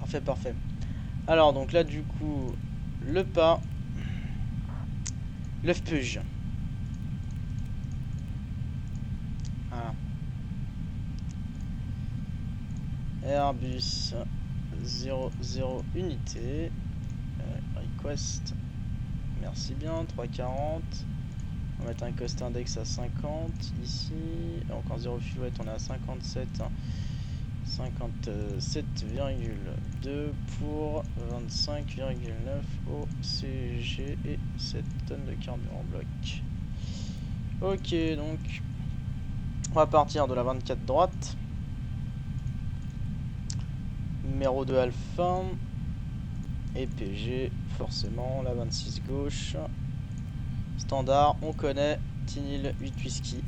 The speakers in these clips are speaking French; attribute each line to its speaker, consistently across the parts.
Speaker 1: Parfait, parfait. Alors, donc là, du coup, le pas, l'œuf puge. Voilà. Airbus 00 unité. Request. Merci bien, 340. On va mettre un cost index à 50 ici. Donc en 0 fuel, on est à 57. 57,2 pour 25,9 au CG et 7 tonnes de carburant bloc. Ok, donc on va partir de la 24 droite. Numéro 2 alpha. Et PG, forcément, la 26 gauche. Standard, on connaît. Tinil 8 whisky.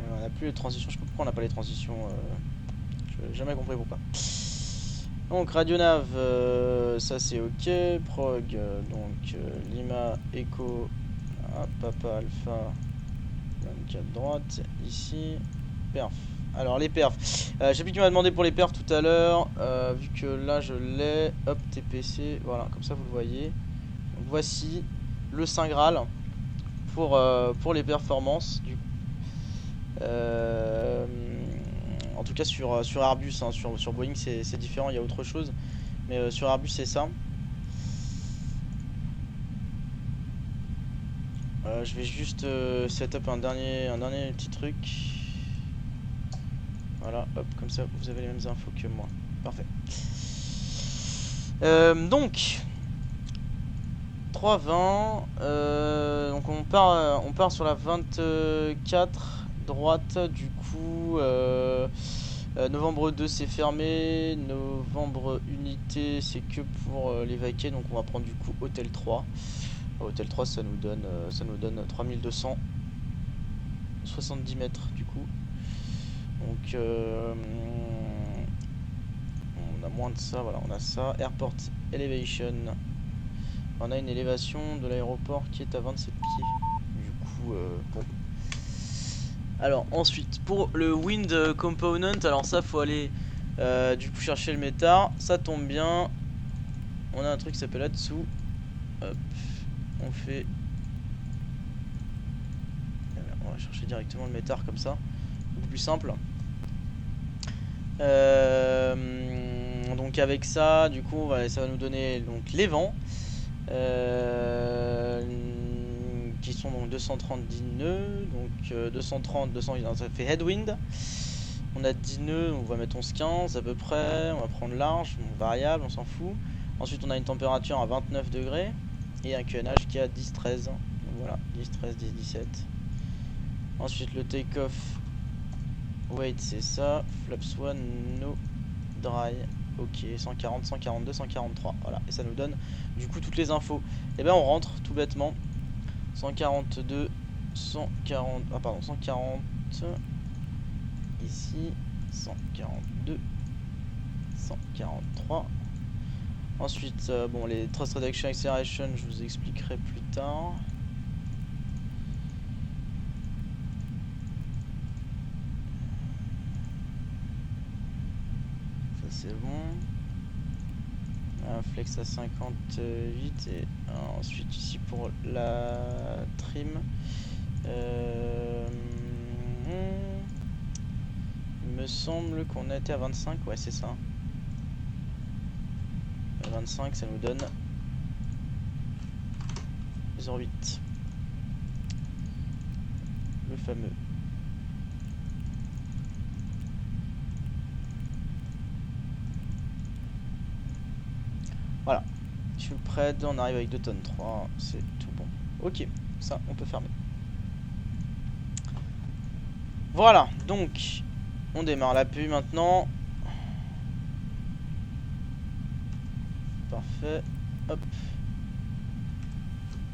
Speaker 1: On n'a plus les transitions, je sais pas pourquoi on n'a pas les transitions. Je n'ai jamais compris pourquoi. Donc Radionav, ça c'est ok. Prog, donc Lima, Echo, Papa Alpha, 24 droite, ici, perf. Alors les perfs, je sais plus qui m'a demandé pour les perfs tout à l'heure, vu que là je l'ai, hop TPC, voilà, comme ça vous le voyez. Donc voici le Saint Graal pour les performances du coup. En tout cas sur Airbus, hein, sur Boeing c'est différent, il y a autre chose. Mais sur Airbus c'est ça. Je vais juste setup un dernier petit truc. Voilà, hop, comme ça vous avez les mêmes infos que moi. Parfait. Donc 320. Donc on part sur la 24 droite. Du coup, novembre 2 c'est fermé. Novembre unité c'est que pour les vaquets. Donc on va prendre du coup hôtel 3. Hôtel 3 ça nous donne 3270 mètres du coup. Donc on a moins de ça, voilà, on a ça. Airport Elevation. On a une élévation de l'aéroport qui est à 27 pieds. Du coup, bon. Alors ensuite, pour le wind component, alors ça faut aller du coup chercher le métard. Ça tombe bien. On a un truc qui s'appelle là-dessous. Hop, on fait. On va chercher directement le métard comme ça. Beaucoup plus simple. Donc avec ça, du coup, ça va nous donner donc les vents. Qui sont donc 230 nœuds, donc 230, 200, ça fait headwind. On a 10 nœuds, on va mettre 11-15 à peu près, on va prendre large, variable, on s'en fout. Ensuite on a une température à 29 degrés et un QNH qui est à 10-13. Donc voilà, 10-13, 10-17. Ensuite le take-off weight c'est ça, flaps 1, no dry. Ok, 140, 142, 143. Voilà, et ça nous donne du coup toutes les infos. Et bien on rentre tout bêtement. 142, 140, ah pardon, 140 ici, 142, 143. Ensuite, bon, les thrust reduction acceleration, je vous expliquerai plus tard. Ça c'est bon. Un flex à 58 et ensuite ici pour la trim. Il me semble qu'on a été à 25, ouais c'est ça. À 25 ça nous donne 0,8. Le fameux. Voilà. Fuel prêt, on arrive avec 2 tonnes 3, c'est tout bon. Ok, ça on peut fermer. Voilà, donc on démarre la PU maintenant. Parfait. Hop.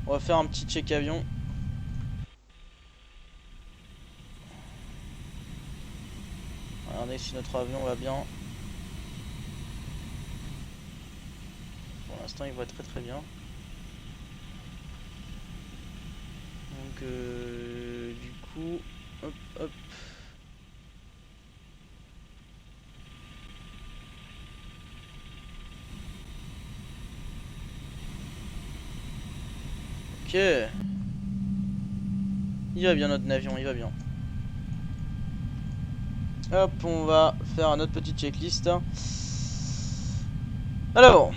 Speaker 1: On va faire un petit check avion. Regardez si notre avion va bien. Pour l'instant il va très très bien. Donc du coup Hop, hop. Ok. Il va bien notre avion, il va bien. Hop, on va faire notre petite checklist. Alors,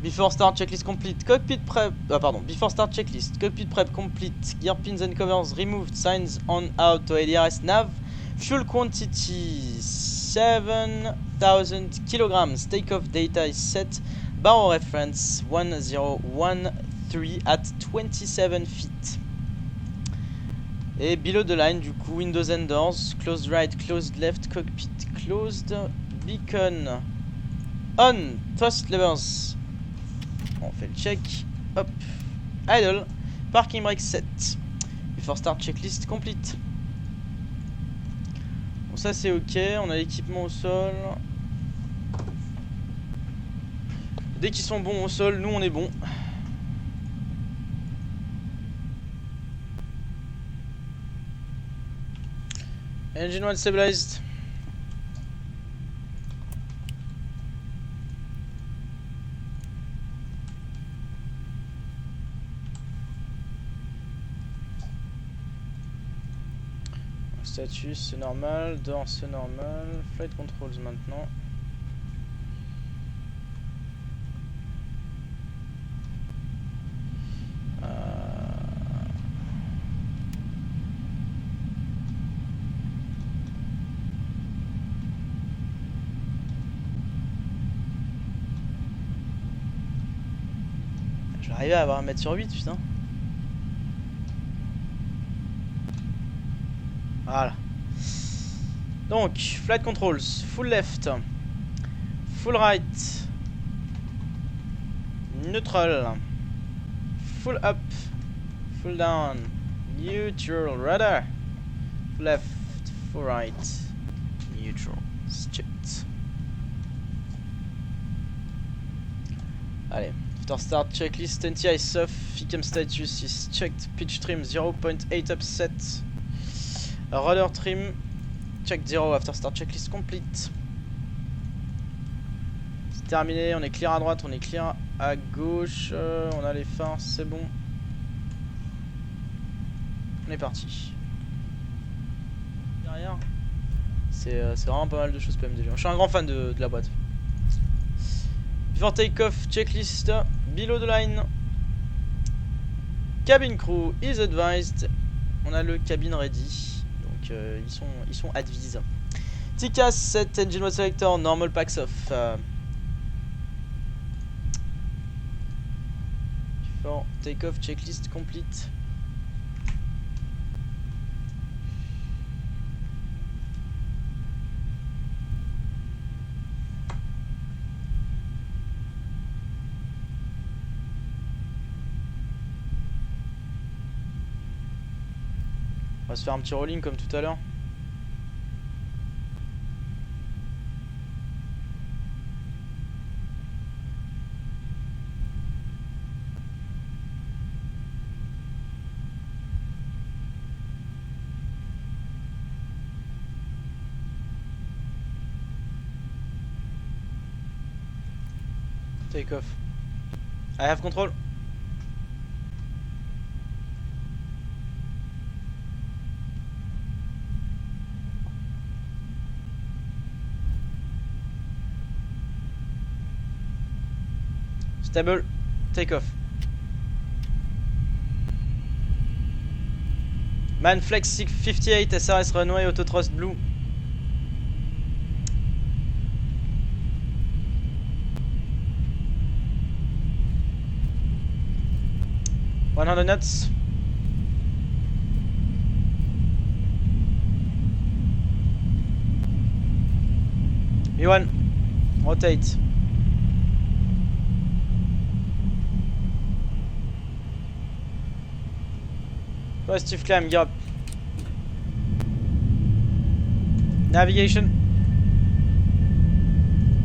Speaker 1: before start checklist complete, cockpit prep. Ah pardon, before start checklist, cockpit prep complete, gear pins and covers removed, signs on out to ADRS nav, fuel quantity 7,000 kilograms, takeoff data is set, barrel reference 1013 at 27 feet. Et below the line, du coup, windows and doors, closed right, closed left, cockpit closed, beacon on, thrust levers. On fait le check, hop, idle, parking brake set. Before start checklist complete. Bon, ça c'est ok, on a l'équipement au sol. Dès qu'ils sont bons au sol, nous on est bon. Engine 1 stabilized. Status c'est normal, door c'est normal, flight controls maintenant. Je vais arriver à avoir 1m sur 8, putain. Voilà. Donc, flight controls, full left, full right, neutral, full up, full down, neutral, radar, full left, full right, neutral, strict. Allez, after start checklist, NTI is off, FICAM status is checked, pitch trim 0.8 upset. Rudder trim, check 0 after start checklist complete. C'est terminé, on est clear à droite, on est clear à gauche, on a les phares, c'est bon. On est parti. Derrière, c'est vraiment pas mal de choses PMDG. Je suis un grand fan de la boîte. Before take-off, checklist, below the line. Cabin crew is advised. On a le cabin ready. Ils sont advis. TCAS set engine mode selector normal packs off. Before takeoff checklist complete. On va se faire un petit rolling comme tout à l'heure. Take off. I have control. Stable, take off. Manflex 658 SRS runway auto thrust blue. One 100 knots. V1, rotate. Positive climb, gear up. Navigation.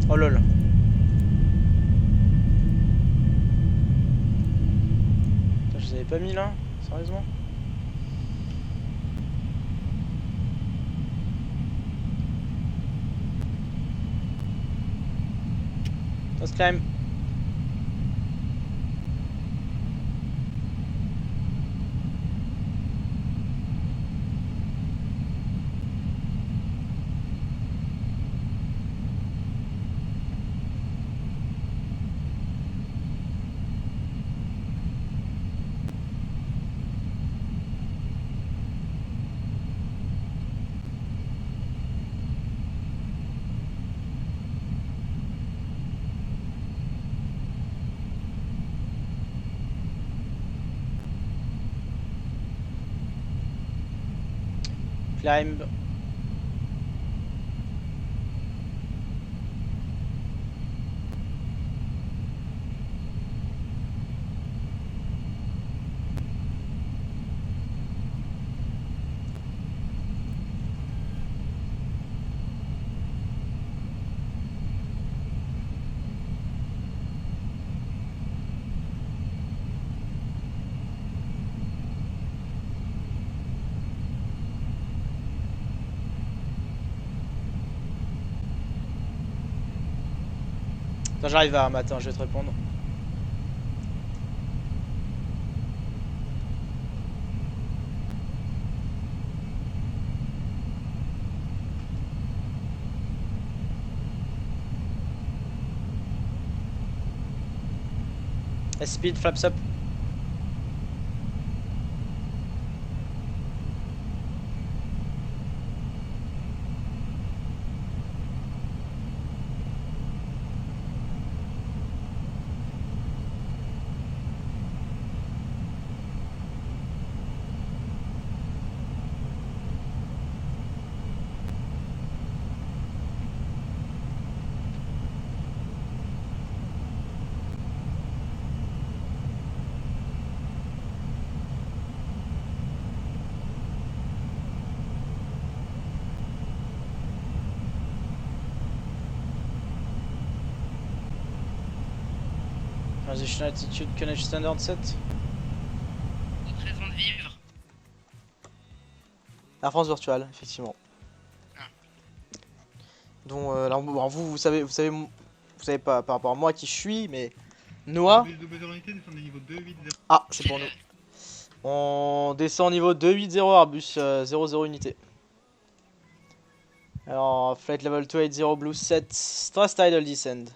Speaker 1: Oh lol. Putain, je les avais pas mis là, sérieusement. Let's climb. Climb. Attends, j'arrive à matin, je vais te répondre. Speed, flaps up. Transition attitude, Connage standard set.
Speaker 2: Notre raison de vivre.
Speaker 1: Air France virtuelle, effectivement.
Speaker 2: Ah.
Speaker 1: Donc alors, bon, vous savez pas par rapport à moi qui je suis, mais Noah. Ah, c'est pour nous. On descend au niveau 280 Airbus 00 unité. Alors, flight level 280 blue set, thrust idle descend.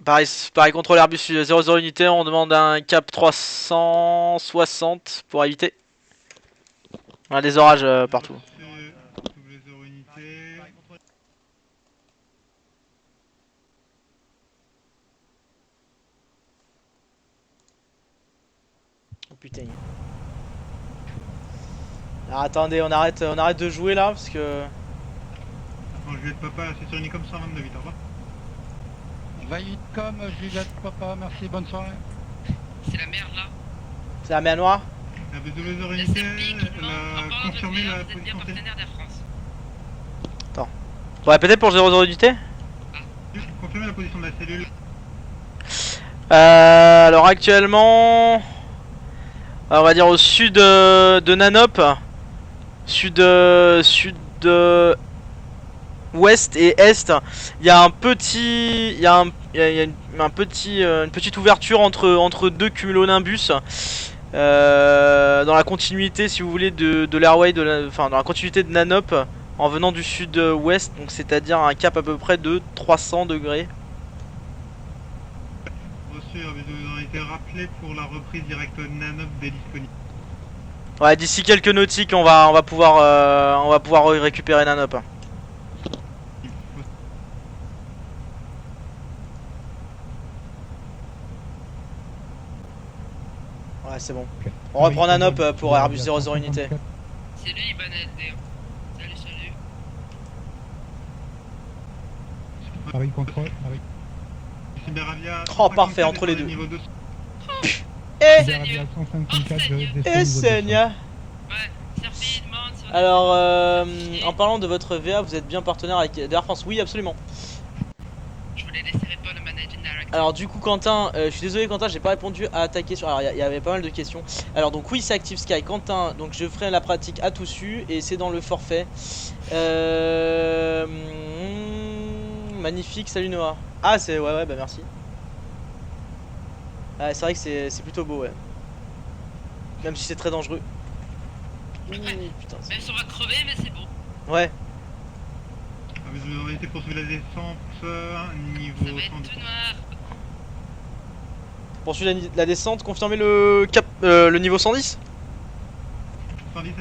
Speaker 1: Pareil contrôle Airbus 00 unité, on demande un cap 360 pour éviter. On a des orages partout. Oh putain. Alors attendez, on arrête de jouer là parce que...
Speaker 3: Bon, je vais être papa, c'est sur Unicom 122, vite, au revoir.
Speaker 4: 28 comme Juliette Papa, merci, bonne soirée.
Speaker 2: C'est la merde là.
Speaker 1: C'est la mer Noire.
Speaker 3: La B00
Speaker 2: La
Speaker 3: unité,
Speaker 2: Serpic,
Speaker 3: elle
Speaker 2: non, en
Speaker 3: a
Speaker 2: parlant de
Speaker 3: confirmé
Speaker 2: VR,
Speaker 3: la
Speaker 2: vous êtes bien
Speaker 3: position
Speaker 2: partenaire d'Air France.
Speaker 1: Bon, répétez pour 00 unité.
Speaker 3: confirmé la position de la cellule.
Speaker 1: Alors actuellement, on va dire au sud de Nanop, sud ouest et est, il y a un petit, il y a une petite ouverture entre deux cumulonimbus. Dans la continuité, si vous voulez, de l'airway, enfin dans la continuité de Nanop, en venant du sud-ouest, donc c'est-à-dire un cap à peu près de 300 degrés.
Speaker 3: Reçu, la B00 unité rappelée pour la reprise directe Nanop dès disponible.
Speaker 1: Ouais, d'ici quelques nautiques, on va pouvoir récupérer Nanop. Ouais, c'est bon. On reprend Nanop pour Airbus 00 unité.
Speaker 2: C'est lui, Ibanez. Salut, salut.
Speaker 4: Paris contrôle, Paris.
Speaker 3: Cyberavia.
Speaker 1: Oh, parfait, entre les deux.
Speaker 3: Niveau 2.
Speaker 1: Eh
Speaker 4: Cyberavia 154 de
Speaker 1: Eh Seigneur.
Speaker 2: Ouais, Serpide, monte sur...
Speaker 1: Alors, en parlant de votre VA, vous êtes bien partenaire avec Air France? Oui, absolument.
Speaker 2: Je voulais laisser répondre au managing director.
Speaker 1: Alors du coup Quentin, je suis désolé Quentin, j'ai pas répondu à ta question. Alors il y avait pas mal de questions. Alors donc oui c'est Active Sky. Quentin, donc je ferai la pratique à tout su et c'est dans le forfait. Magnifique, salut Noah. Ah c'est ouais bah merci. Ouais, c'est vrai que c'est plutôt beau ouais. Même si c'est très dangereux. Ouh, putain.
Speaker 2: Même si on va crever, mais c'est beau.
Speaker 1: Ouais.
Speaker 3: Vous avez été poursuivre la descente niveau
Speaker 2: Ça va être
Speaker 3: 110.
Speaker 2: tout noir.
Speaker 1: Poursuit la descente, confirmez le cap le niveau 110.
Speaker 3: 110.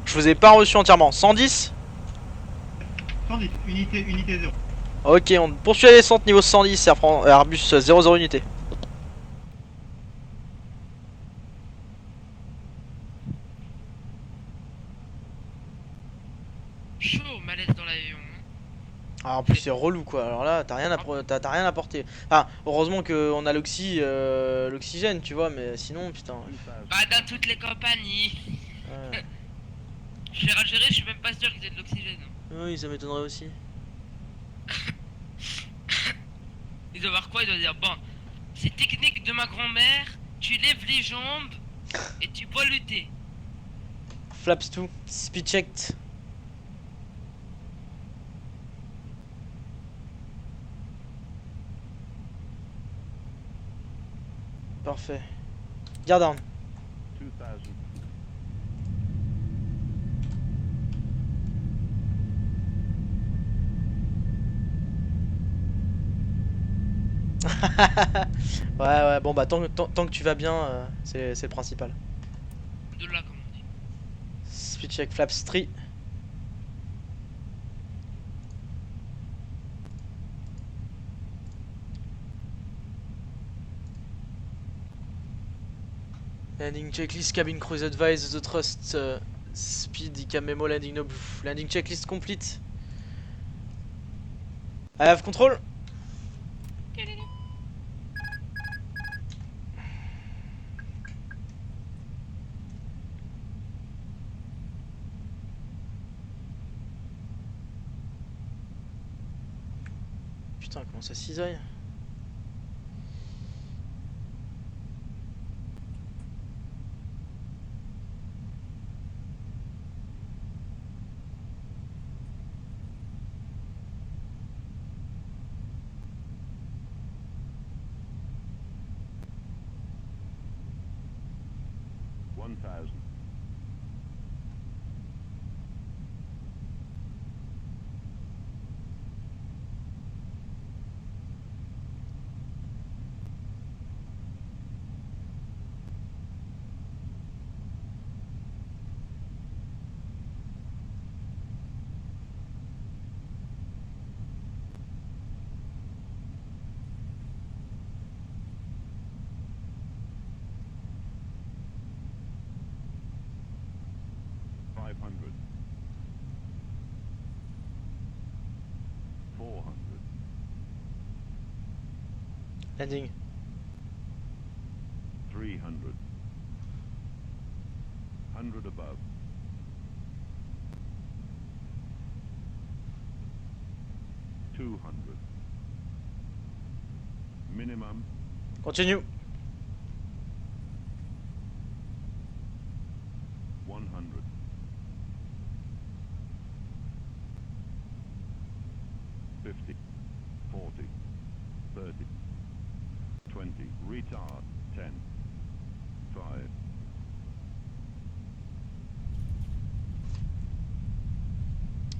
Speaker 1: Je vous ai pas reçu entièrement. 110.
Speaker 3: 110, unité 0.
Speaker 1: Ok, on poursuit la descente niveau 110, Airbus 00 unité.
Speaker 2: Chaud, malaise dans l'avion. Hein.
Speaker 1: Ah, en plus c'est relou quoi, alors là t'as rien à porter. Ah, heureusement qu'on a l'oxygène tu vois, mais sinon putain.
Speaker 2: Bah, dans toutes les compagnies.
Speaker 1: Ouais.
Speaker 2: Chez Algérie, je suis même pas sûr qu'ils aient de l'oxygène.
Speaker 1: Oui, ça m'étonnerait aussi.
Speaker 2: Ils doivent voir quoi? Ils doivent dire bon, c'est technique de ma grand-mère, tu lèves les jambes et tu peux lutter.
Speaker 1: Flaps 2, speed checked. Parfait. Garde down.
Speaker 5: 2000.
Speaker 1: Ouais, bon bah tant que tu vas bien, c'est le principal.
Speaker 2: De là, comme on dit.
Speaker 1: Speed check flaps 3. Landing checklist, cabin crew advise the thrust speed, ICAM memo, landing no blue. Landing checklist complete. I have control. Putain, comment ça cisaille. Landing.
Speaker 5: 300. 100 above. 200. Minimum.
Speaker 1: Continue.
Speaker 5: 100. 50. 40. 30. 20. Retard. 10. 5.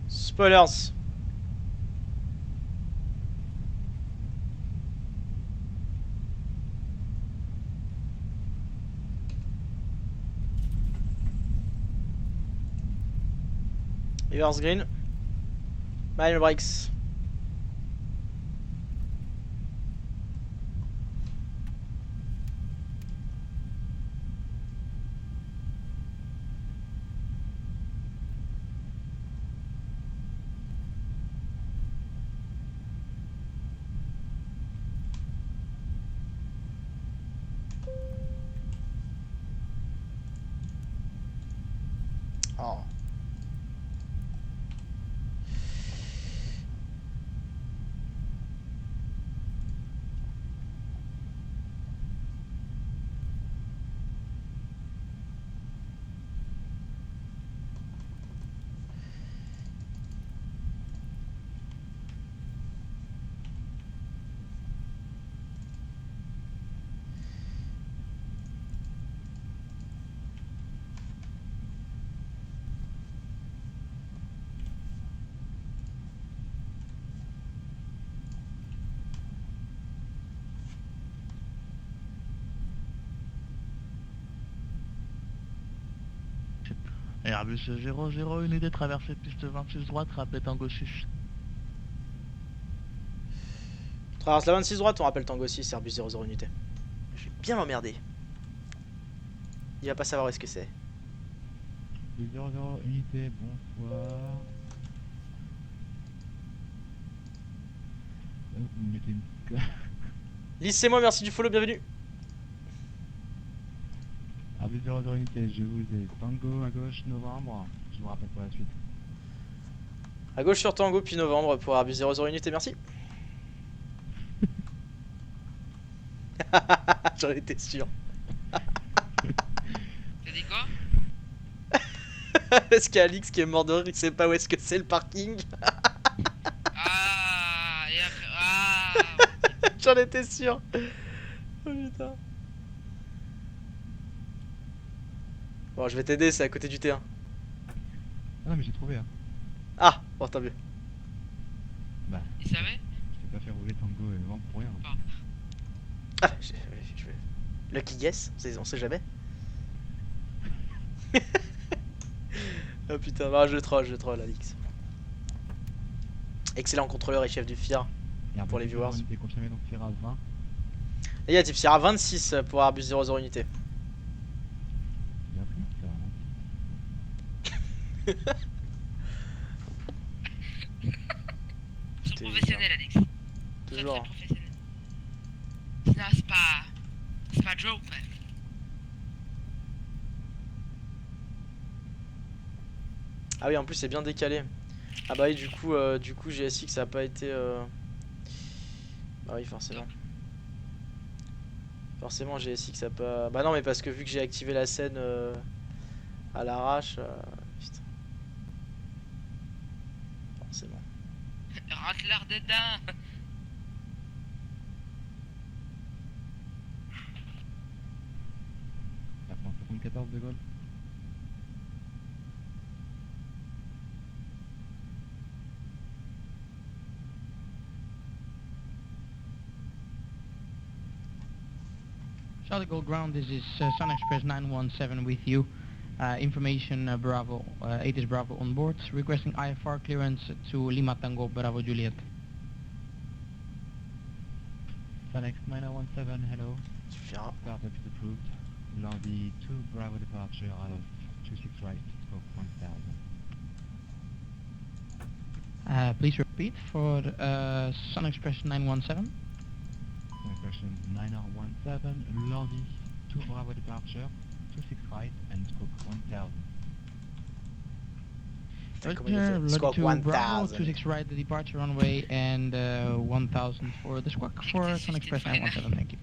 Speaker 1: Spoilers. Reverse green. Minor brakes. Oh.
Speaker 6: Airbus 00 unité traversée piste 26 droite, rappel Tango 6.
Speaker 1: Traverse la 26 droite, on rappelle Tango 6, Airbus 00 unité. Je vais bien m'emmerder. Il va pas savoir où est-ce que c'est.
Speaker 4: 00 unité, bonsoir. Vous me mettez une...
Speaker 1: Lise, c'est moi, merci du follow, bienvenue.
Speaker 4: Airbus 00 unité, je vous ai Tango à gauche, novembre. Je vous rappelle pour la suite.
Speaker 1: À gauche sur Tango, puis novembre pour Airbus 00 unité, merci. J'en étais sûr.
Speaker 2: T'as dit quoi?
Speaker 1: Est-ce qu'il y a Alix qui est mort de rire, il sait pas où est-ce que c'est le parking.
Speaker 2: Ah, et après... Ah.
Speaker 1: J'en étais sûr. Oh putain. Bon, je vais t'aider, c'est à côté du T1.
Speaker 4: Ah non, mais j'ai trouvé. Hein.
Speaker 1: Ah, bon, tant mieux.
Speaker 4: Bah,
Speaker 2: Il savait?
Speaker 4: je t'ai pas fait rouler Tango et vent pour rien.
Speaker 1: Ah, Lucky guess, on sait jamais. Oh putain, bah, je troll, Alix. Excellent contrôleur et chef du FIR.
Speaker 4: Airbus
Speaker 1: Pour les
Speaker 4: 00
Speaker 1: viewers.
Speaker 4: unité confirmé, donc FIRA 20.
Speaker 1: Négatif, FIR à 26 pour Airbus 00 unité.
Speaker 4: Bien pris, ça va.
Speaker 2: Ils sont
Speaker 1: T'es
Speaker 2: professionnels, Alex. Très
Speaker 1: Toujours.
Speaker 2: très professionnels. Non, c'est pas joke, ouais.
Speaker 1: Ah oui, en plus c'est bien décalé. Ah bah oui, du coup GSX ça a pas été... Bah oui, forcément. Forcément GSX a pas... Bah non, mais parce que vu que j'ai activé la scène à l'arrache... Putain. Forcément.
Speaker 2: Rentre-leur dedans.
Speaker 4: La France 74 de Gaulle.
Speaker 7: Charlie Gold Ground, this is Sun Express 917 with you. Information Bravo, 8 is Bravo on board, requesting IFR clearance to Lima Tango Bravo Juliet.
Speaker 4: Sunex 9017, hello.
Speaker 1: Suffira.
Speaker 4: Startup is approved. Lundi 2 Bravo departure out of 26 right, scope 1000.
Speaker 7: Please repeat for Sun Express 917.
Speaker 4: Question 9017, Lundi 2 Bravo departure, 26 right and scope 1000.
Speaker 7: Roger,
Speaker 1: Squawk
Speaker 7: Longitude Bravo,
Speaker 1: 1000.
Speaker 7: 26 right, the departure runway, and 1000 for the squawk for Sun Express 917, thank you.